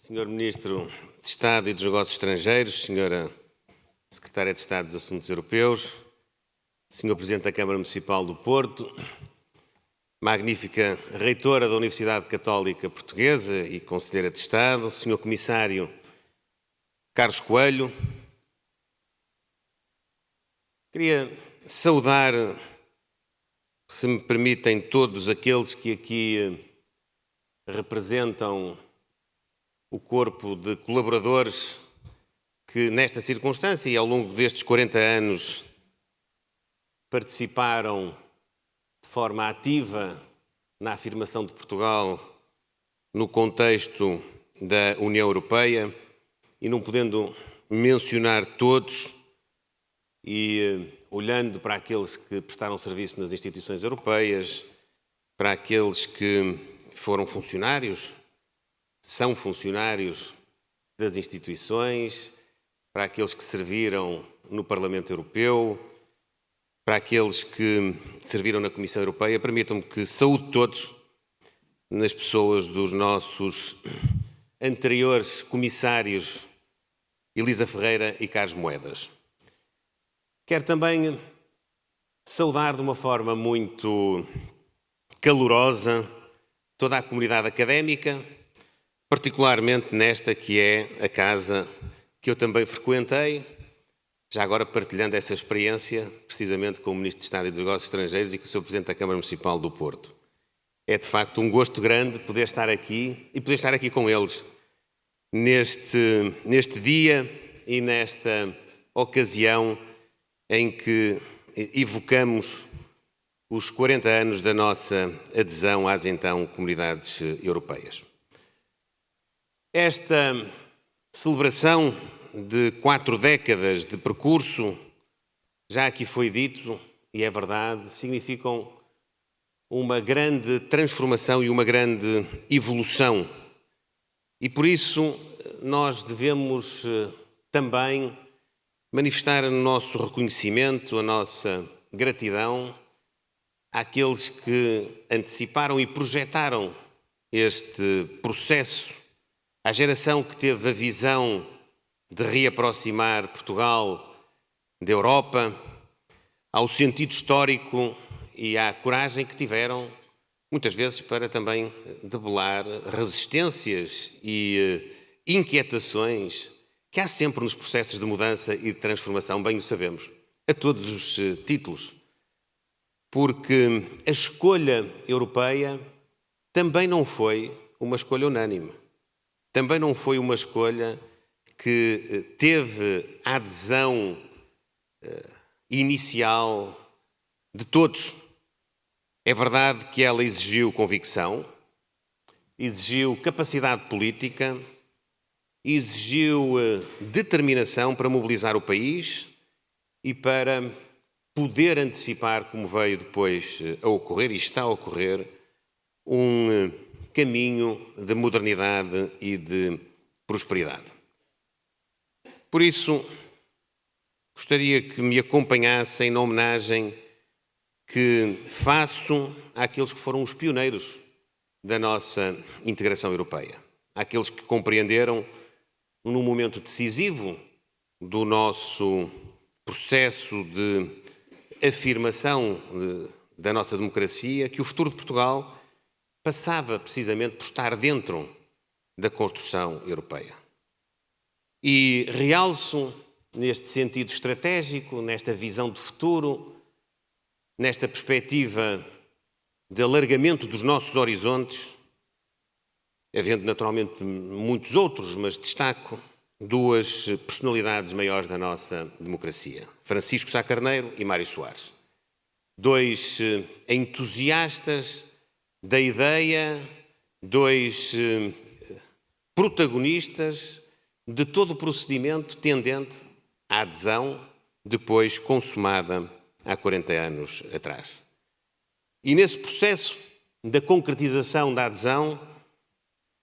Senhor Ministro de Estado e dos Negócios Estrangeiros, Senhora Secretária de Estado dos Assuntos Europeus, Senhor Presidente da Câmara Municipal do Porto, magnífica Reitora da Universidade Católica Portuguesa e Conselheira de Estado, Senhor Comissário Carlos Coelho, queria saudar, se me permitem, todos aqueles que aqui representam o corpo de colaboradores que, nesta circunstância e ao longo destes 40 anos, participaram de forma ativa na afirmação de Portugal no contexto da União Europeia e não podendo mencionar todos e olhando para aqueles que prestaram serviço nas instituições europeias, para aqueles que foram funcionários, são funcionários das instituições, para aqueles que serviram no Parlamento Europeu, para aqueles que serviram na Comissão Europeia, permitam-me que saúde todos nas pessoas dos nossos anteriores comissários Elisa Ferreira e Carlos Moedas. Quero também saudar de uma forma muito calorosa toda a comunidade académica, particularmente nesta que é a casa que eu também frequentei, já agora partilhando essa experiência, precisamente com o Ministro de Estado e dos Negócios Estrangeiros e com o Sr. Presidente da Câmara Municipal do Porto. É de facto um gosto grande poder estar aqui e poder estar aqui com eles neste dia e nesta ocasião em que evocamos os 40 anos da nossa adesão às então comunidades europeias. Esta celebração de 4 décadas de percurso, já aqui foi dito, e é verdade, significam uma grande transformação e uma grande evolução. E por isso nós devemos também manifestar o nosso reconhecimento, a nossa gratidão àqueles que anteciparam e projetaram este processo, à geração que teve a visão de reaproximar Portugal da Europa, ao sentido histórico e à coragem que tiveram, muitas vezes, para também debelar resistências e inquietações que há sempre nos processos de mudança e de transformação, bem o sabemos, a todos os títulos. Porque a escolha europeia também não foi uma escolha unânime. Também não foi uma escolha que teve a adesão inicial de todos. É verdade que ela exigiu convicção, exigiu capacidade política, exigiu determinação para mobilizar o país e para poder antecipar, como veio depois a ocorrer e está a ocorrer, um caminho de modernidade e de prosperidade. Por isso, gostaria que me acompanhassem na homenagem que faço àqueles que foram os pioneiros da nossa integração europeia, àqueles que compreenderam, num momento decisivo do nosso processo de afirmação da nossa democracia, que o futuro de Portugal passava precisamente por estar dentro da construção europeia. E realço, neste sentido estratégico, nesta visão de futuro, nesta perspectiva de alargamento dos nossos horizontes, havendo naturalmente muitos outros, mas destaco 2 personalidades maiores da nossa democracia, Francisco Sá Carneiro e Mário Soares. 2 entusiastas da ideia, 2 protagonistas de todo o procedimento tendente à adesão, depois consumada há 40 anos atrás. E nesse processo da concretização da adesão,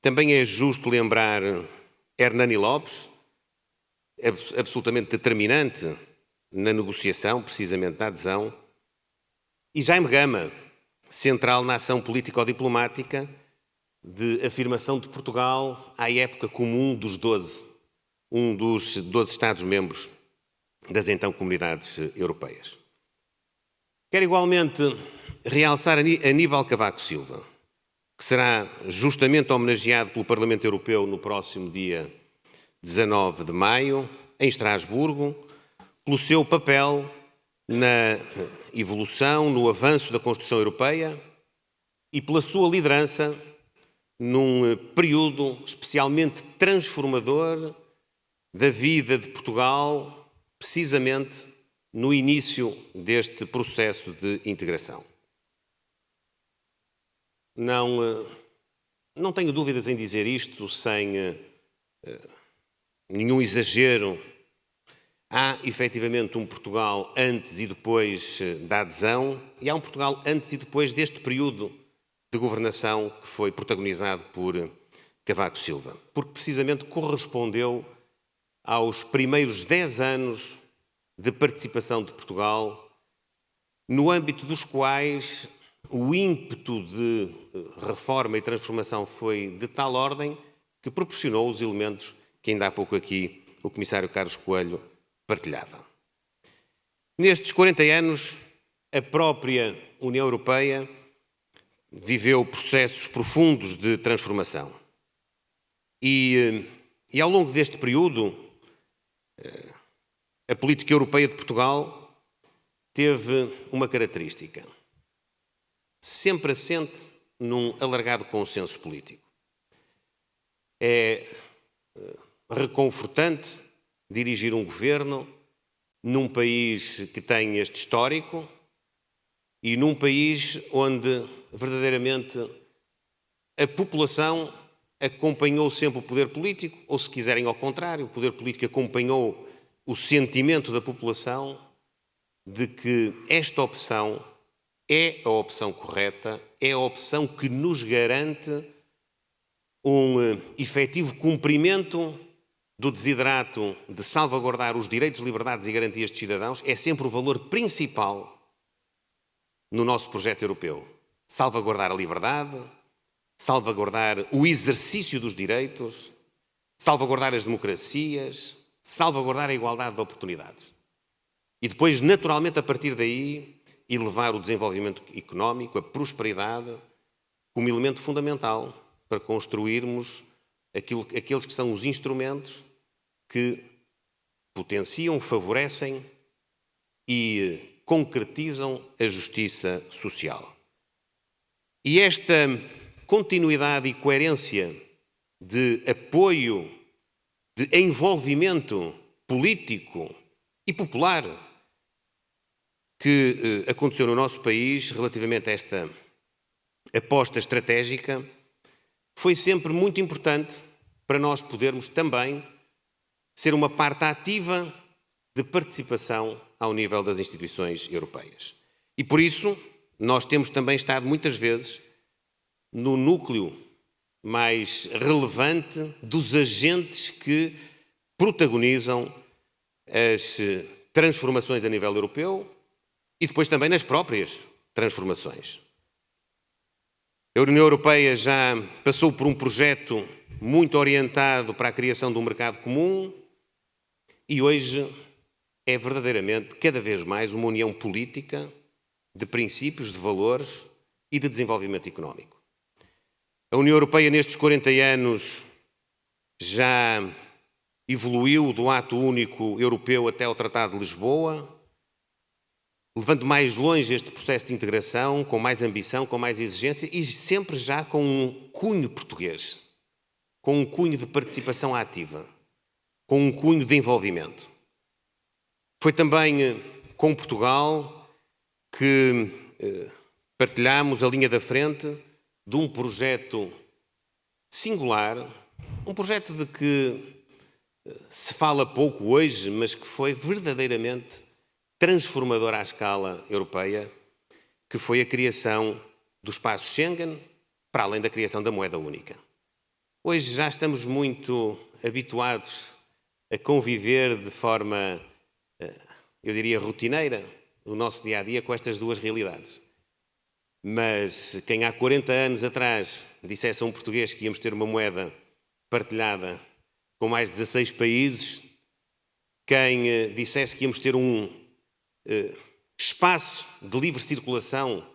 também é justo lembrar Hernani Lopes, absolutamente determinante na negociação, precisamente da adesão, e Jaime Gama, central na ação político-diplomática, de afirmação de Portugal à época comum dos 12, um dos 12 Estados-membros das então comunidades europeias. Quero igualmente realçar Aníbal Cavaco Silva, que será justamente homenageado pelo Parlamento Europeu no próximo dia 19 de maio, em Estrasburgo, pelo seu papel na evolução, no avanço da construção europeia e pela sua liderança num período especialmente transformador da vida de Portugal, precisamente no início deste processo de integração. Não tenho dúvidas em dizer isto sem nenhum exagero. Há, efetivamente, um Portugal antes e depois da adesão e há um Portugal antes e depois deste período de governação que foi protagonizado por Cavaco Silva, porque precisamente correspondeu aos primeiros 10 anos de participação de Portugal, no âmbito dos quais o ímpeto de reforma e transformação foi de tal ordem que proporcionou os elementos que ainda há pouco aqui o Comissário Carlos Coelho partilhava. Nestes 40 anos, a própria União Europeia viveu processos profundos de transformação. E ao longo deste período, a política europeia de Portugal teve uma característica. Sempre assente num alargado consenso político. É reconfortante dirigir um governo num país que tem este histórico e num país onde verdadeiramente a população acompanhou sempre o poder político, ou se quiserem ao contrário, o poder político acompanhou o sentimento da população de que esta opção é a opção correta, é a opção que nos garante um efetivo cumprimento do desiderato de salvaguardar os direitos, liberdades e garantias dos cidadãos. É sempre o valor principal no nosso projeto europeu. Salvaguardar a liberdade, salvaguardar o exercício dos direitos, salvaguardar as democracias, salvaguardar a igualdade de oportunidades. E depois, naturalmente, a partir daí, elevar o desenvolvimento económico, a prosperidade, como elemento fundamental para construirmos aqueles que são os instrumentos que potenciam, favorecem e concretizam a justiça social. E esta continuidade e coerência de apoio, de envolvimento político e popular que aconteceu no nosso país relativamente a esta aposta estratégica foi sempre muito importante para nós podermos também ser uma parte ativa de participação ao nível das instituições europeias. E por isso nós temos também estado muitas vezes no núcleo mais relevante dos agentes que protagonizam as transformações a nível europeu e depois também nas próprias transformações. A União Europeia já passou por um projeto muito orientado para a criação de um mercado comum e hoje é verdadeiramente, cada vez mais, uma união política de princípios, de valores e de desenvolvimento económico. A União Europeia, nestes 40 anos, já evoluiu do Ato Único Europeu até ao Tratado de Lisboa, levando mais longe este processo de integração, com mais ambição, com mais exigência e sempre já com um cunho português, com um cunho de participação ativa, com um cunho de envolvimento. Foi também com Portugal que partilhámos a linha da frente de um projeto singular, um projeto de que se fala pouco hoje, mas que foi verdadeiramente transformador à escala europeia, que foi a criação do espaço Schengen, para além da criação da moeda única. Hoje já estamos muito habituados a conviver de forma, eu diria, rotineira, no nosso dia-a-dia com estas duas realidades. mas quem há 40 anos atrás dissesse a um português que íamos ter uma moeda partilhada com mais de 16 países, quem dissesse que íamos ter um espaço de livre circulação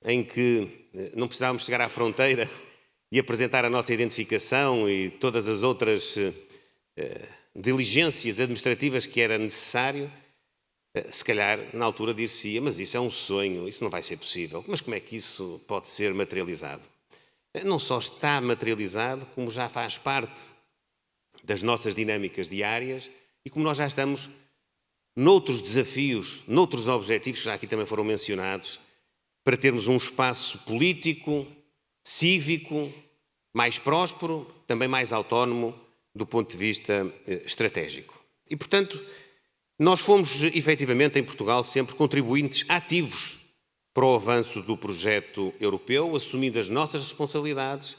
em que não precisávamos chegar à fronteira e apresentar a nossa identificação e todas as outras diligências administrativas que era necessário, se calhar na altura dir-se-ia, mas isso é um sonho, isso não vai ser possível. Mas como é que isso pode ser materializado? Não só está materializado, como já faz parte das nossas dinâmicas diárias e como nós já estamos noutros desafios, noutros objetivos que já aqui também foram mencionados, para termos um espaço político, cívico, mais próspero, também mais autónomo do ponto de vista estratégico. E, portanto, nós fomos, efetivamente, em Portugal, sempre contribuintes ativos para o avanço do projeto europeu, assumindo as nossas responsabilidades,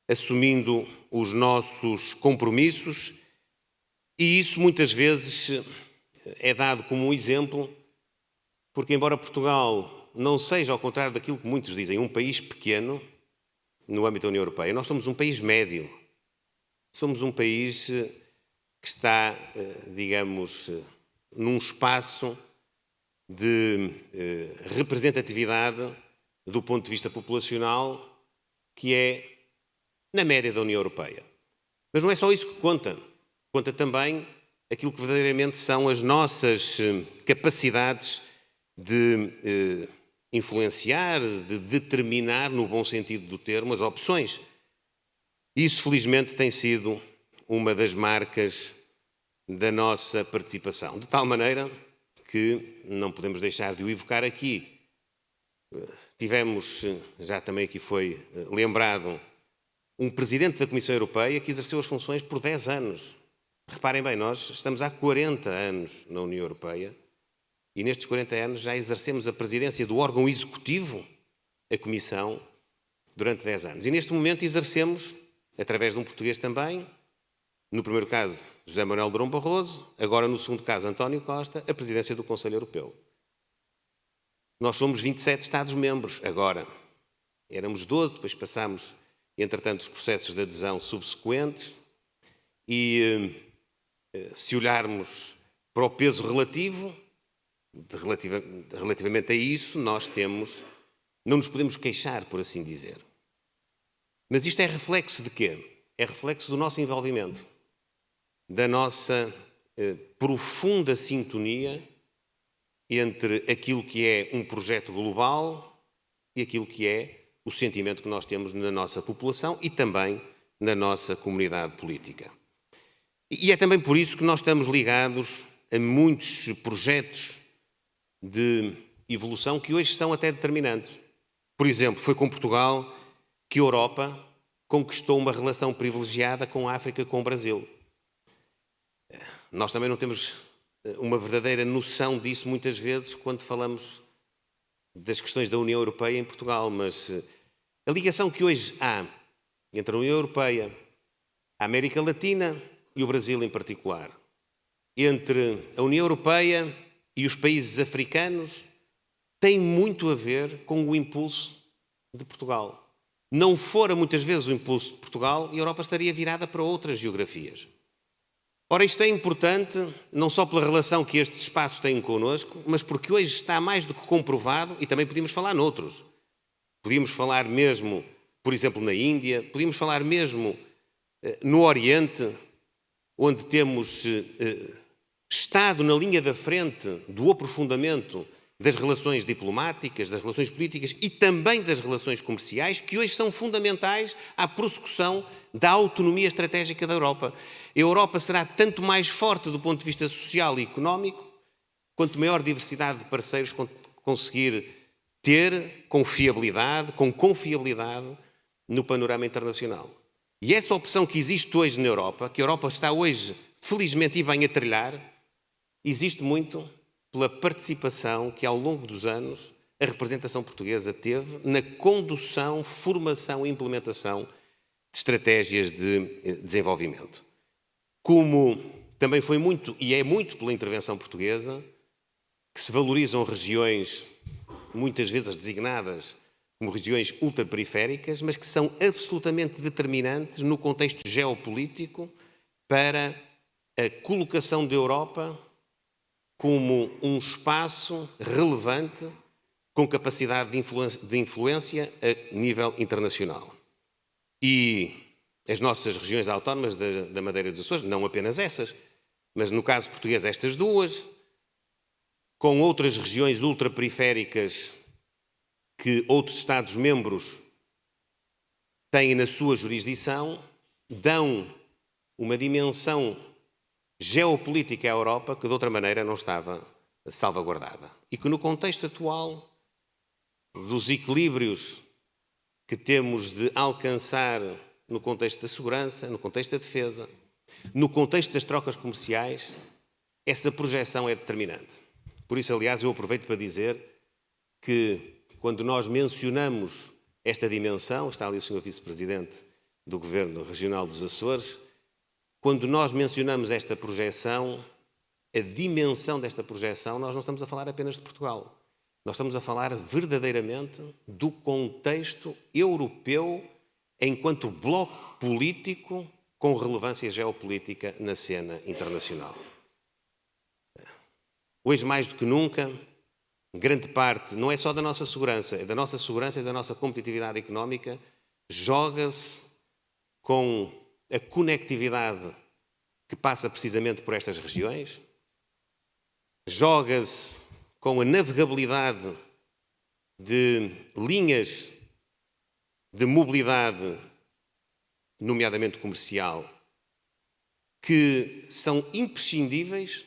assumindo os nossos compromissos, e isso muitas vezes é dado como um exemplo, porque embora Portugal não seja, ao contrário daquilo que muitos dizem, um país pequeno no âmbito da União Europeia, nós somos um país médio. Somos um país que está, digamos, num espaço de representatividade do ponto de vista populacional que é na média da União Europeia. Mas não é só isso que conta. Conta também aquilo que verdadeiramente são as nossas capacidades de influenciar, de determinar, no bom sentido do termo, as opções. Isso, felizmente, tem sido uma das marcas da nossa participação. De tal maneira que não podemos deixar de o evocar aqui. Tivemos, já também aqui foi lembrado, um presidente da Comissão Europeia que exerceu as funções por 10 anos. Reparem bem, nós estamos há 40 anos na União Europeia e nestes 40 anos já exercemos a presidência do órgão executivo, a Comissão, durante 10 anos. E neste momento exercemos, através de um português também, no primeiro caso, José Manuel Durão Barroso, agora no segundo caso, António Costa, a presidência do Conselho Europeu. Nós somos 27 Estados-membros agora. Éramos 12, depois passámos, entretanto, os processos de adesão subsequentes e, se olharmos para o peso relativo, relativamente a isso, nós temos, não nos podemos queixar, por assim dizer. Mas isto é reflexo de quê? É reflexo do nosso envolvimento, da nossa profunda sintonia entre aquilo que é um projeto global e aquilo que é o sentimento que nós temos na nossa população e também na nossa comunidade política. E é também por isso que nós estamos ligados a muitos projetos de evolução que hoje são até determinantes. Por exemplo, foi com Portugal que a Europa conquistou uma relação privilegiada com a África, com o Brasil. Nós também não temos uma verdadeira noção disso muitas vezes quando falamos das questões da União Europeia em Portugal, mas a ligação que hoje há entre a União Europeia, a América Latina e o Brasil em particular, entre a União Europeia e os países africanos, tem muito a ver com o impulso de Portugal. Não fora muitas vezes o impulso de Portugal, a Europa estaria virada para outras geografias. Ora, isto é importante não só pela relação que estes espaços têm connosco, mas porque hoje está mais do que comprovado, e também podíamos falar noutros. Podíamos falar mesmo, por exemplo, na Índia, podíamos falar mesmo no Oriente, onde temos estado na linha da frente do aprofundamento das relações diplomáticas, das relações políticas e também das relações comerciais, que hoje são fundamentais à prossecução da autonomia estratégica da Europa. A Europa será tanto mais forte do ponto de vista social e económico, quanto maior diversidade de parceiros conseguir ter com fiabilidade, com confiabilidade no panorama internacional. E essa opção que existe hoje na Europa, que a Europa está hoje, felizmente e bem a trilhar, existe muito pela participação que, ao longo dos anos, a representação portuguesa teve na condução, formação e implementação de estratégias de desenvolvimento. Como também foi muito, e é muito pela intervenção portuguesa, que se valorizam regiões, muitas vezes designadas como regiões ultraperiféricas, mas que são absolutamente determinantes no contexto geopolítico para a colocação da Europa como um espaço relevante com capacidade de influência a nível internacional. E as nossas regiões autónomas da Madeira e dos Açores, não apenas essas, mas no caso português estas duas, com outras regiões ultraperiféricas que outros Estados-membros têm na sua jurisdição, dão uma dimensão geopolítica à Europa que de outra maneira não estava salvaguardada. E que no contexto atual dos equilíbrios que temos de alcançar no contexto da segurança, no contexto da defesa, no contexto das trocas comerciais, essa projeção é determinante. Por isso, aliás, eu aproveito para dizer que quando nós mencionamos esta dimensão, está ali o Sr. Vice-Presidente do Governo Regional dos Açores, quando nós mencionamos esta projeção, a dimensão desta projeção, nós não estamos a falar apenas de Portugal. Nós estamos a falar verdadeiramente do contexto europeu enquanto bloco político com relevância geopolítica na cena internacional. Hoje, mais do que nunca, grande parte, não é só da nossa segurança, é da nossa segurança e da nossa competitividade económica, joga-se com a conectividade que passa precisamente por estas regiões, joga-se com a navegabilidade de linhas de mobilidade, nomeadamente comercial, que são imprescindíveis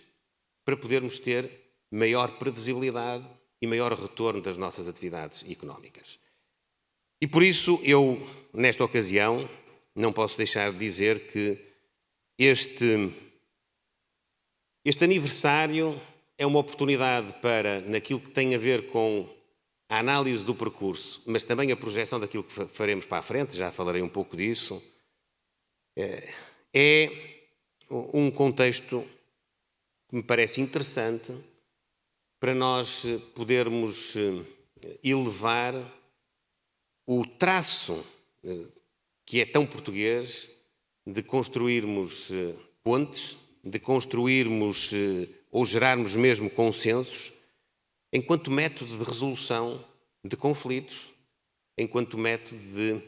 para podermos ter maior previsibilidade e maior retorno das nossas atividades económicas. E por isso eu, nesta ocasião, não posso deixar de dizer que este aniversário é uma oportunidade para, naquilo que tem a ver com a análise do percurso, mas também a projeção daquilo que faremos para a frente, já falarei um pouco disso, é um contexto que me parece interessante para nós podermos elevar o traço que é tão português de construirmos pontes, de construirmos ou gerarmos mesmo consensos enquanto método de resolução de conflitos, enquanto método de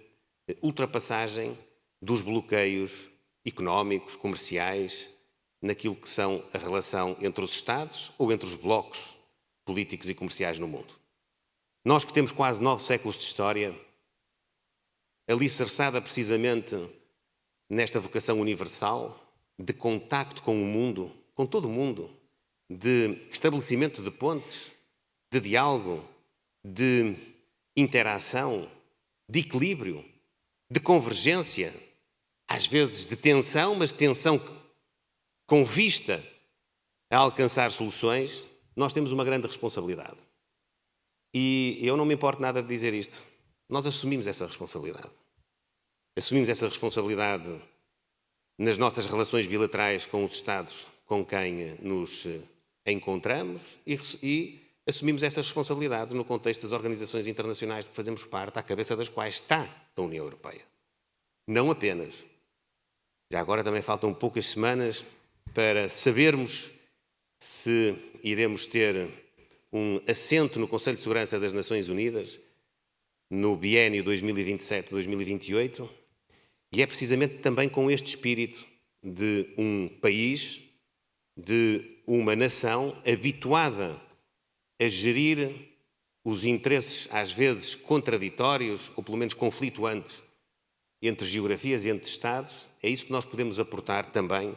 ultrapassagem dos bloqueios económicos, comerciais, naquilo que são a relação entre os Estados ou entre os blocos políticos e comerciais no mundo. Nós que temos quase 9 séculos de história, alicerçada precisamente nesta vocação universal de contacto com o mundo, com todo o mundo, de estabelecimento de pontes, de diálogo, de interação, de equilíbrio, de convergência, às vezes de tensão, mas tensão com vista a alcançar soluções, nós temos uma grande responsabilidade. E eu não me importo nada de dizer isto. Nós assumimos essa responsabilidade. Assumimos essa responsabilidade nas nossas relações bilaterais com os Estados com quem nos encontramos e assumimos essas responsabilidades no contexto das organizações internacionais de que fazemos parte, à cabeça das quais está a União Europeia. Não apenas. Já agora também faltam poucas semanas para sabermos se iremos ter um assento no Conselho de Segurança das Nações Unidas no biênio 2027-2028, e é precisamente também com este espírito de um país, de uma nação habituada a gerir os interesses, às vezes contraditórios, ou pelo menos conflituantes, entre geografias e entre Estados. É isso que nós podemos aportar também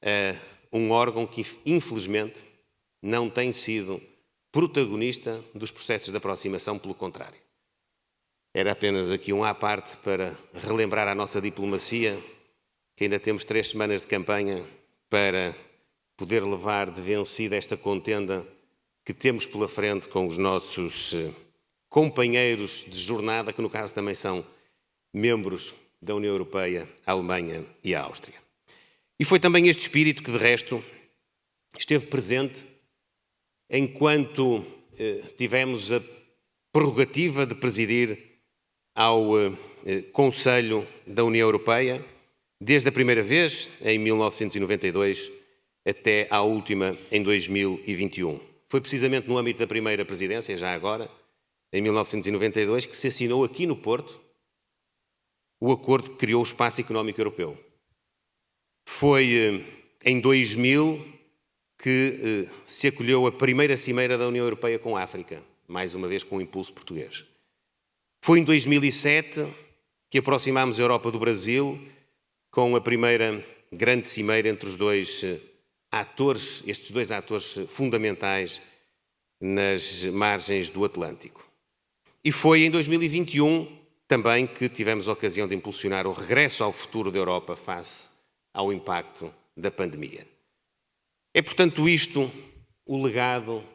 a um órgão que, infelizmente, não tem sido protagonista dos processos de aproximação, pelo contrário. Era apenas aqui um à parte para relembrar à nossa diplomacia que ainda temos 3 semanas de campanha para poder levar de vencida esta contenda que temos pela frente com os nossos companheiros de jornada, que no caso também são membros da União Europeia, a Alemanha e a Áustria. E foi também este espírito que, de resto, esteve presente enquanto tivemos a prerrogativa de presidir ao Conselho da União Europeia, desde a primeira vez, em 1992, até à última, em 2021. Foi precisamente no âmbito da primeira presidência, já agora, em 1992, que se assinou aqui no Porto o acordo que criou o Espaço Económico Europeu. Foi em 2000 que se acolheu a primeira cimeira da União Europeia com a África, mais uma vez com o impulso português. Foi em 2007 que aproximámos a Europa do Brasil com a primeira grande cimeira entre os dois atores, estes dois atores fundamentais nas margens do Atlântico. E foi em 2021 também que tivemos a ocasião de impulsionar o regresso ao futuro da Europa face ao impacto da pandemia. É, portanto, isto o legado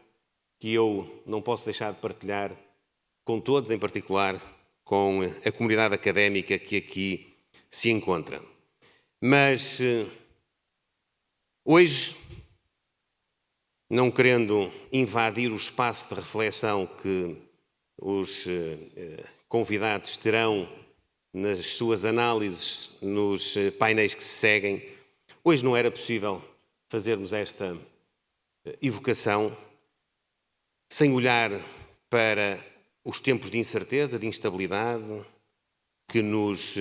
que eu não posso deixar de partilhar com todos, em particular com a comunidade académica que aqui se encontra. Mas hoje, não querendo invadir o espaço de reflexão que os convidados terão nas suas análises nos painéis que se seguem, hoje não era possível fazermos esta evocação sem olhar para os tempos de incerteza, de instabilidade, que nos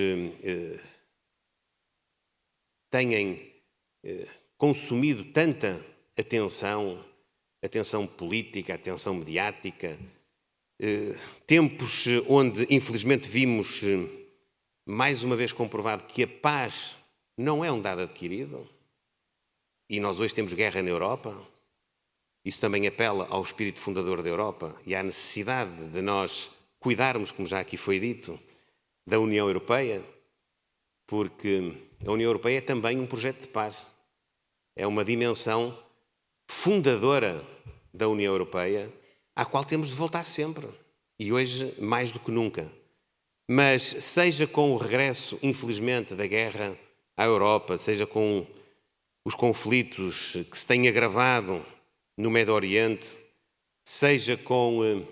têm consumido tanta atenção política, atenção mediática, tempos onde infelizmente vimos mais uma vez comprovado que a paz não é um dado adquirido e nós hoje temos guerra na Europa. Isso também apela ao espírito fundador da Europa e à necessidade de nós cuidarmos, como já aqui foi dito, da União Europeia, porque a União Europeia é também um projeto de paz. É uma dimensão fundadora da União Europeia, à qual temos de voltar sempre, e hoje mais do que nunca. Mas seja com o regresso, infelizmente, da guerra à Europa, seja com os conflitos que se têm agravado no Médio Oriente, seja com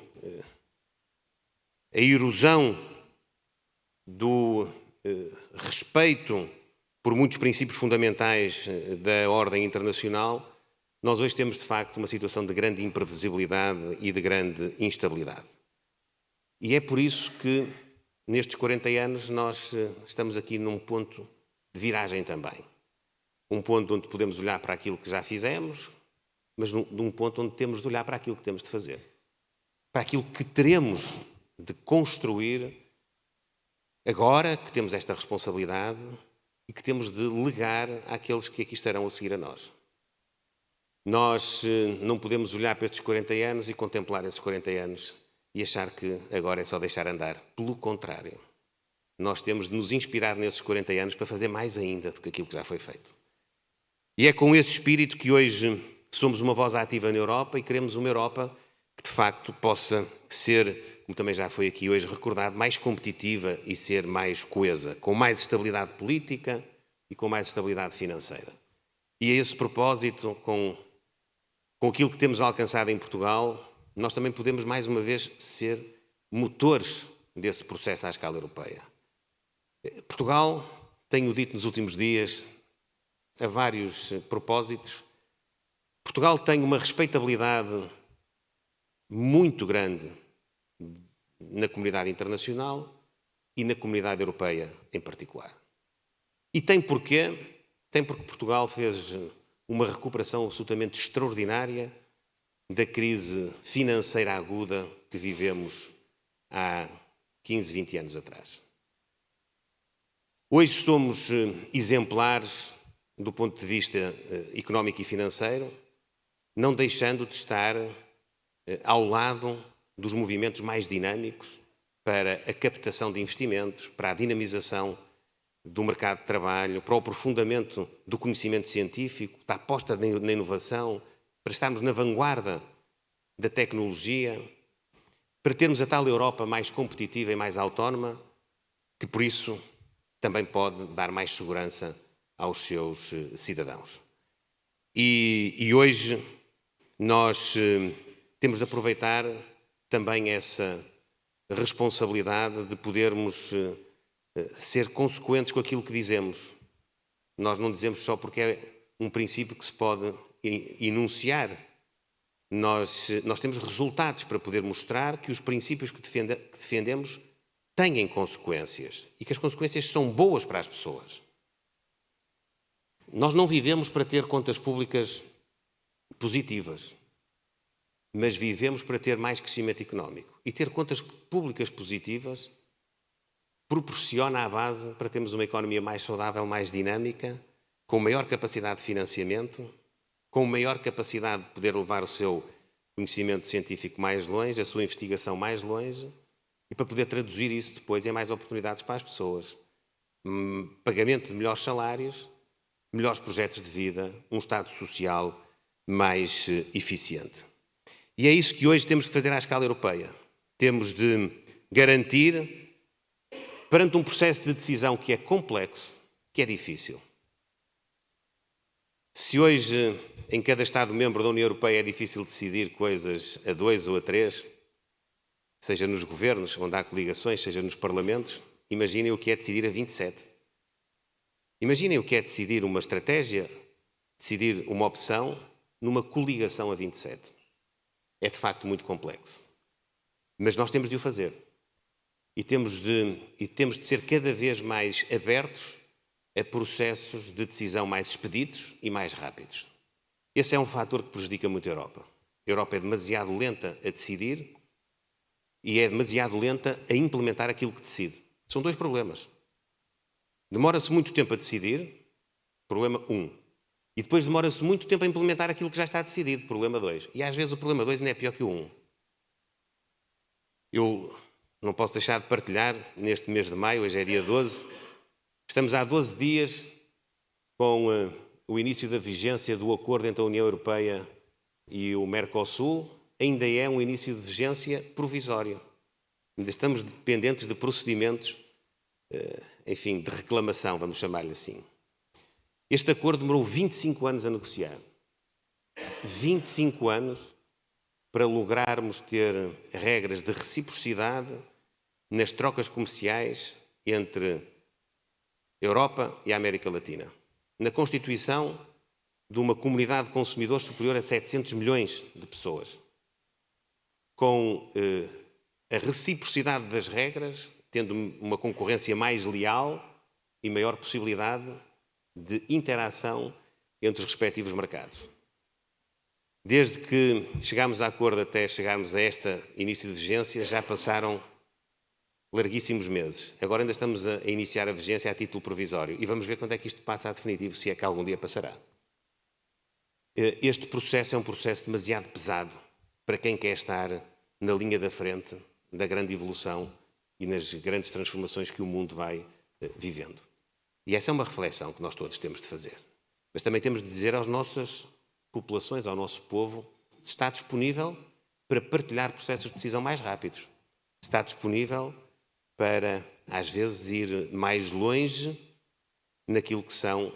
a erosão do respeito por muitos princípios fundamentais da ordem internacional, nós hoje temos, de facto, uma situação de grande imprevisibilidade e de grande instabilidade. E é por isso que, nestes 40 anos, nós estamos aqui num ponto de viragem também. Um ponto onde podemos olhar para aquilo que já fizemos, mas num ponto onde temos de olhar para aquilo que temos de fazer. Para aquilo que teremos de construir agora que temos esta responsabilidade e que temos de legar àqueles que aqui estarão a seguir a nós. Nós não podemos olhar para estes 40 anos e contemplar esses 40 anos e achar que agora é só deixar andar. Pelo contrário, nós temos de nos inspirar nesses 40 anos para fazer mais ainda do que aquilo que já foi feito. E é com esse espírito que hoje somos uma voz ativa na Europa e queremos uma Europa que, de facto, possa ser, como também já foi aqui hoje recordado, mais competitiva e ser mais coesa, com mais estabilidade política e com mais estabilidade financeira. E a esse propósito, com aquilo que temos alcançado em Portugal, nós também podemos, mais uma vez, ser motores desse processo à escala europeia. Portugal, tenho dito nos últimos dias, a vários propósitos, Portugal tem uma respeitabilidade muito grande na comunidade internacional e na comunidade europeia em particular. E tem porquê? Tem porque Portugal fez uma recuperação absolutamente extraordinária da crise financeira aguda que vivemos há 15, 20 anos atrás. Hoje somos exemplares do ponto de vista económico e financeiro, não deixando de estar ao lado dos movimentos mais dinâmicos para a captação de investimentos, para a dinamização do mercado de trabalho, para o aprofundamento do conhecimento científico, da aposta na inovação, para estarmos na vanguarda da tecnologia, para termos a tal Europa mais competitiva e mais autónoma, que por isso também pode dar mais segurança aos seus cidadãos. E hoje nós temos de aproveitar também essa responsabilidade de podermos ser consequentes com aquilo que dizemos. Nós não dizemos só porque é um princípio que se pode enunciar. Nós temos resultados para poder mostrar que os princípios que defendemos têm consequências e que as consequências são boas para as pessoas. Nós não vivemos para ter contas públicas positivas, mas vivemos para ter mais crescimento económico. E ter contas públicas positivas proporciona a base para termos uma economia mais saudável, mais dinâmica, com maior capacidade de financiamento, com maior capacidade de poder levar o seu conhecimento científico mais longe, a sua investigação mais longe, e para poder traduzir isso depois em mais oportunidades para as pessoas. Pagamento de melhores salários, melhores projetos de vida, um Estado social mais eficiente. E é isso que hoje temos de fazer à escala europeia. Temos de garantir, perante um processo de decisão que é complexo, que é difícil. Se hoje, em cada Estado-membro da União Europeia, é difícil decidir coisas a 2 ou a 3, seja nos governos, onde há coligações, seja nos parlamentos, imaginem o que é decidir a 27. Imaginem o que é decidir uma estratégia, decidir uma opção numa coligação a 27. É de facto muito complexo. Mas nós temos de o fazer. E temos de ser cada vez mais abertos a processos de decisão mais expeditos e mais rápidos. Esse é um fator que prejudica muito a Europa. A Europa é demasiado lenta a decidir e é demasiado lenta a implementar aquilo que decide. São dois problemas. Demora-se muito tempo a decidir, problema 1. E depois demora-se muito tempo a implementar aquilo que já está decidido, problema 2. E às vezes o problema 2 ainda é pior que o 1. Eu não posso deixar de partilhar, neste mês de maio, hoje é dia 12, estamos há 12 dias com o início da vigência do acordo entre a União Europeia e o Mercosul. Ainda é um início de vigência provisório. Ainda estamos dependentes de procedimentos, enfim, de reclamação, vamos chamar-lhe assim. Este acordo demorou 25 anos a negociar. 25 anos para lograrmos ter regras de reciprocidade nas trocas comerciais entre Europa e a América Latina. Na constituição de uma comunidade de consumidores superior a 700 milhões de pessoas. Com a reciprocidade das regras, tendo uma concorrência mais leal e maior possibilidade de interação entre os respectivos mercados. Desde que chegámos a acordo até chegarmos a este início de vigência, já passaram larguíssimos meses. Agora ainda estamos a iniciar a vigência a título provisório e vamos ver quando é que isto passa a definitivo, se é que algum dia passará. Este processo é um processo demasiado pesado para quem quer estar na linha da frente da grande evolução e nas grandes transformações que o mundo vai vivendo. E essa é uma reflexão que nós todos temos de fazer. Mas também temos de dizer às nossas populações, ao nosso povo, se está disponível para partilhar processos de decisão mais rápidos. Se está disponível para, às vezes, ir mais longe naquilo que são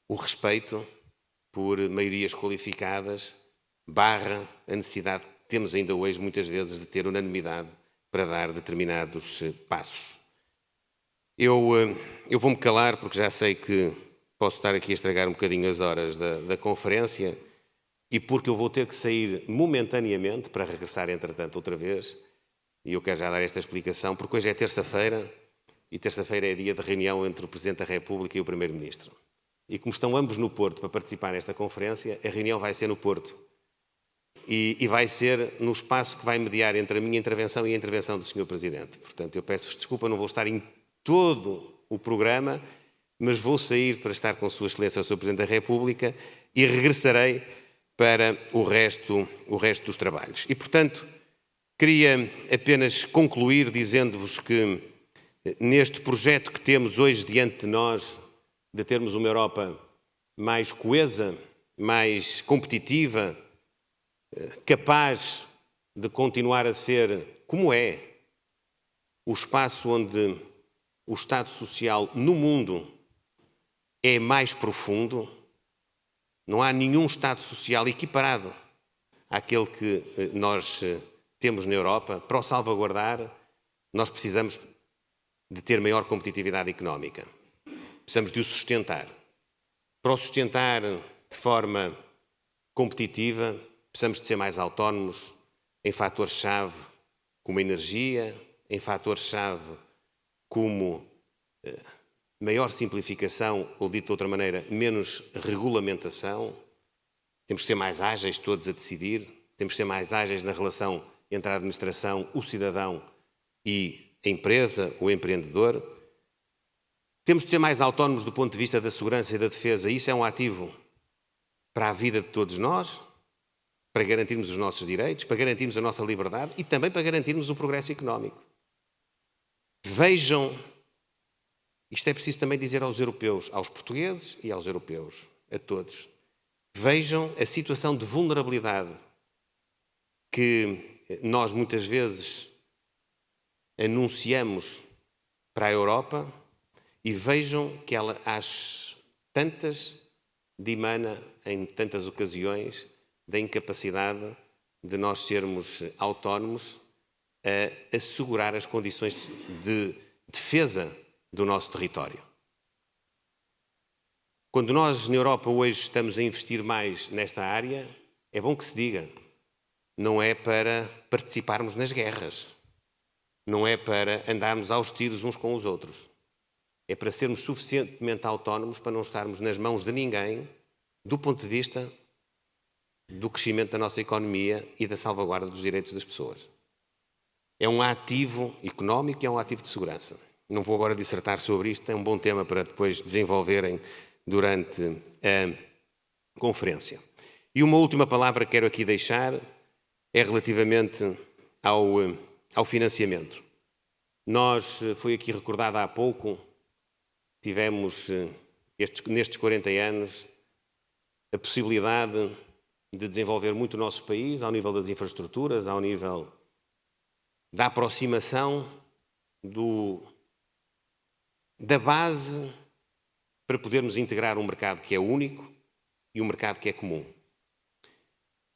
o respeito por maiorias qualificadas, barra a necessidade que temos ainda hoje, muitas vezes, de ter unanimidade para dar determinados passos. Eu vou-me calar, porque já sei que posso estar aqui a estragar um bocadinho as horas da conferência e porque eu vou ter que sair momentaneamente para regressar, entretanto, outra vez. E eu quero já dar esta explicação, porque hoje é terça-feira e terça-feira é dia de reunião entre o Presidente da República e o Primeiro-Ministro. E como estão ambos no Porto para participar nesta conferência, a reunião vai ser no Porto. E vai ser no espaço que vai mediar entre a minha intervenção e a intervenção do Sr. Presidente. Portanto, eu peço-vos desculpa, não vou estar em todo o programa, mas vou sair para estar com Sua Excelência, o Sr. Presidente da República, e regressarei para o resto dos trabalhos. E, portanto, queria apenas concluir dizendo-vos que neste projeto que temos hoje diante de nós, de termos uma Europa mais coesa, mais competitiva, capaz de continuar a ser, como é, o espaço onde o Estado Social no mundo é mais profundo. Não há nenhum Estado Social equiparado àquele que nós temos na Europa, para o salvaguardar, nós precisamos de ter maior competitividade económica. Precisamos de o sustentar. Para o sustentar de forma competitiva, precisamos de ser mais autónomos em fatores-chave como a energia, em fatores-chave como maior simplificação, ou dito de outra maneira, menos regulamentação. Temos que ser mais ágeis todos a decidir, temos que ser mais ágeis na relação entre a administração, o cidadão e a empresa, o empreendedor. Temos de ser mais autónomos do ponto de vista da segurança e da defesa. Isso é um ativo para a vida de todos nós, para garantirmos os nossos direitos, para garantirmos a nossa liberdade e também para garantirmos o progresso económico. Vejam, isto é preciso também dizer aos europeus, aos portugueses e aos europeus, a todos. Vejam a situação de vulnerabilidade que nós muitas vezes anunciamos para a Europa e vejam que ela, às tantas, dimana em tantas ocasiões da incapacidade de nós sermos autónomos a assegurar as condições de defesa do nosso território. Quando nós, na Europa, hoje estamos a investir mais nesta área, é bom que se diga, não é para participarmos nas guerras, não é para andarmos aos tiros uns com os outros, é para sermos suficientemente autónomos para não estarmos nas mãos de ninguém do ponto de vista do crescimento da nossa economia e da salvaguarda dos direitos das pessoas. É um ativo económico e é um ativo de segurança. Não vou agora dissertar sobre isto, é um bom tema para depois desenvolverem durante a conferência. E uma última palavra que quero aqui deixar é relativamente ao financiamento. Foi aqui recordado há pouco, tivemos nestes 40 anos a possibilidade de desenvolver muito o nosso país ao nível das infraestruturas, ao nível da aproximação da base para podermos integrar um mercado que é único e um mercado que é comum.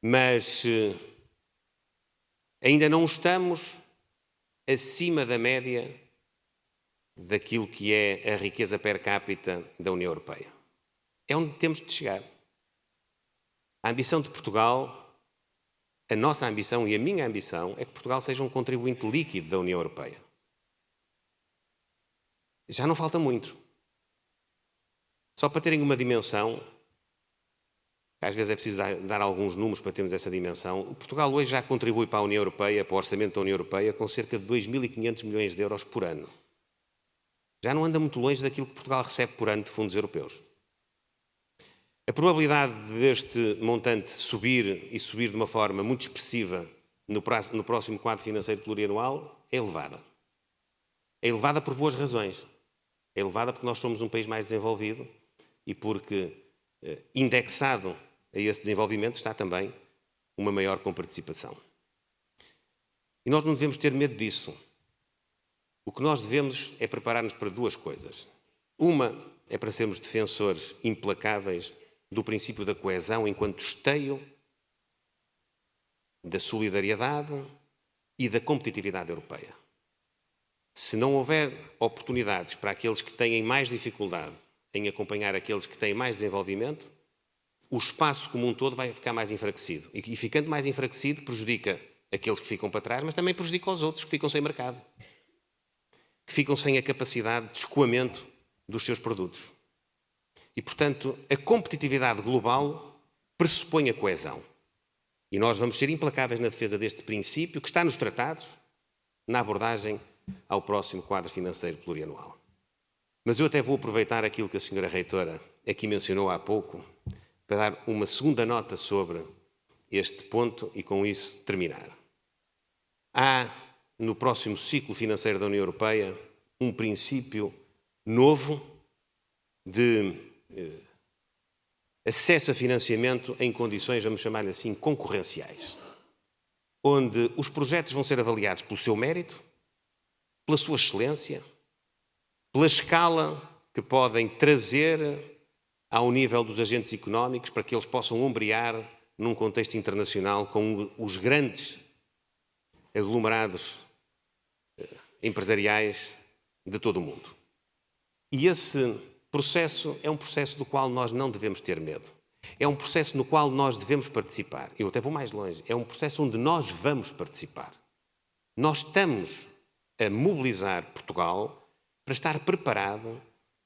Mas ainda não estamos acima da média daquilo que é a riqueza per capita da União Europeia. É onde temos de chegar. A ambição de Portugal, a nossa ambição e a minha ambição é que Portugal seja um contribuinte líquido da União Europeia. Já não falta muito. Só para terem uma dimensão, às vezes é preciso dar alguns números para termos essa dimensão, Portugal hoje já contribui para a União Europeia, para o orçamento da União Europeia, com cerca de 2.500 milhões de euros por ano. Já não anda muito longe daquilo que Portugal recebe por ano de fundos europeus. A probabilidade deste montante subir e subir de uma forma muito expressiva no próximo quadro financeiro plurianual é elevada. É elevada por boas razões. É elevada porque nós somos um país mais desenvolvido e porque, indexado a esse desenvolvimento, está também uma maior comparticipação. E nós não devemos ter medo disso. O que nós devemos é preparar-nos para duas coisas. Uma é para sermos defensores implacáveis do princípio da coesão enquanto esteio da solidariedade e da competitividade europeia. Se não houver oportunidades para aqueles que têm mais dificuldade em acompanhar aqueles que têm mais desenvolvimento, o espaço comum todo vai ficar mais enfraquecido. E ficando mais enfraquecido, prejudica aqueles que ficam para trás, mas também prejudica os outros que ficam sem mercado, que ficam sem a capacidade de escoamento dos seus produtos. E, portanto, a competitividade global pressupõe a coesão. E nós vamos ser implacáveis na defesa deste princípio que está nos tratados, na abordagem ao próximo quadro financeiro plurianual. Mas eu até vou aproveitar aquilo que a senhora reitora aqui mencionou há pouco para dar uma segunda nota sobre este ponto e com isso terminar. Há, no próximo ciclo financeiro da União Europeia, um princípio novo de acesso a financiamento em condições, vamos chamar-lhe assim, concorrenciais, onde os projetos vão ser avaliados pelo seu mérito, pela sua excelência, pela escala que podem trazer ao nível dos agentes económicos para que eles possam ombrear num contexto internacional com os grandes aglomerados empresariais de todo o mundo. E esse processo é um processo do qual nós não devemos ter medo. É um processo no qual nós devemos participar. Eu até vou mais longe. É um processo onde nós vamos participar. Nós estamos a mobilizar Portugal para estar preparado,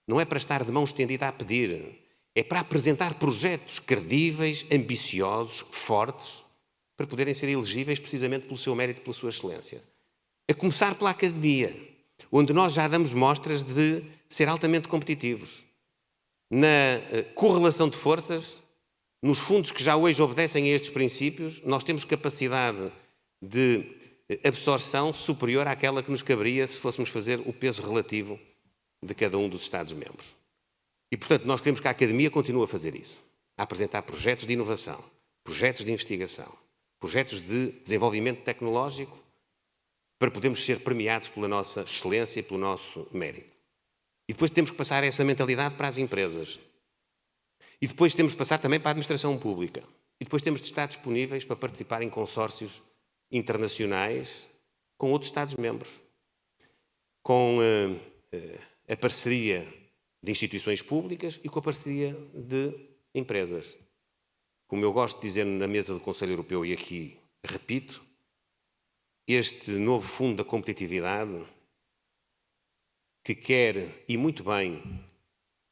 não é para estar de mão estendida a pedir, é para apresentar projetos credíveis, ambiciosos, fortes, para poderem ser elegíveis precisamente pelo seu mérito e pela sua excelência. A começar pela academia, onde nós já damos mostras de ser altamente competitivos. Na correlação de forças, nos fundos que já hoje obedecem a estes princípios, nós temos capacidade de absorção superior àquela que nos caberia se fôssemos fazer o peso relativo de cada um dos Estados-membros. E, portanto, nós queremos que a Academia continue a fazer isso, a apresentar projetos de inovação, projetos de investigação, projetos de desenvolvimento tecnológico, para podermos ser premiados pela nossa excelência e pelo nosso mérito. E depois temos que passar essa mentalidade para as empresas. E depois temos que passar também para a administração pública. E depois temos de estar disponíveis para participar em consórcios internacionais com outros Estados-membros, com a parceria de instituições públicas e com a parceria de empresas. Como eu gosto de dizer na mesa do Conselho Europeu, e aqui repito, este novo Fundo da Competitividade, que quer, e muito bem,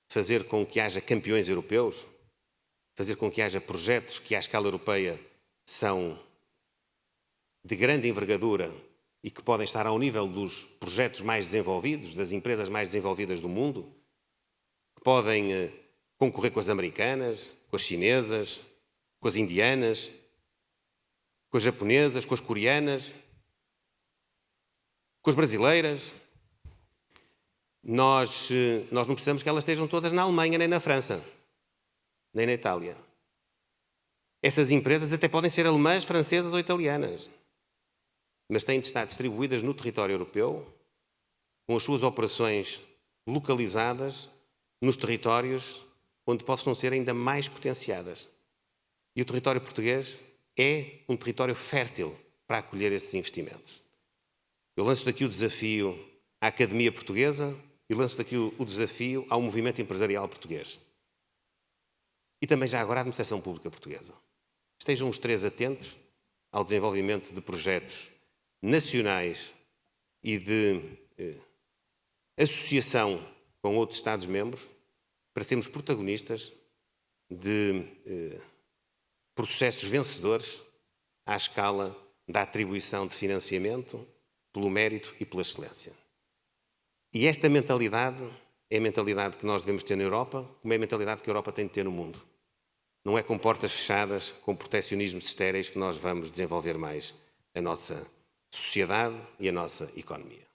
fazer com que haja campeões europeus, fazer com que haja projetos que à escala europeia são de grande envergadura e que podem estar ao nível dos projetos mais desenvolvidos, das empresas mais desenvolvidas do mundo, que podem concorrer com as americanas, com as chinesas, com as indianas, com as japonesas, com as coreanas, com as brasileiras. Nós não precisamos que elas estejam todas na Alemanha, nem na França, nem na Itália. Essas empresas até podem ser alemãs, francesas ou italianas, mas têm de estar distribuídas no território europeu, com as suas operações localizadas nos territórios onde possam ser ainda mais potenciadas. E o território português é um território fértil para acolher esses investimentos. Eu lanço daqui o desafio à Academia Portuguesa e lanço daqui o desafio ao movimento empresarial português. E também já agora à Administração Pública Portuguesa. Estejam os três atentos ao desenvolvimento de projetos nacionais e de associação com outros Estados-membros para sermos protagonistas de processos vencedores à escala da atribuição de financiamento pelo mérito e pela excelência. E esta mentalidade é a mentalidade que nós devemos ter na Europa, como é a mentalidade que a Europa tem de ter no mundo. Não é com portas fechadas, com proteccionismos estéreis que nós vamos desenvolver mais a nossa sociedade e a nossa economia.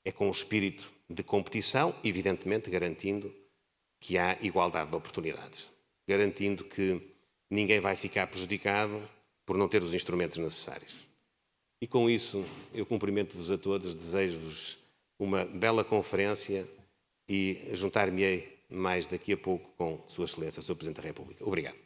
É com o espírito de competição, evidentemente garantindo que há igualdade de oportunidades, garantindo que ninguém vai ficar prejudicado por não ter os instrumentos necessários. E com isso, eu cumprimento-vos a todos, desejo-vos uma bela conferência e juntar-me-ei mais daqui a pouco com Sua Excelência, Sr. Presidente da República. Obrigado.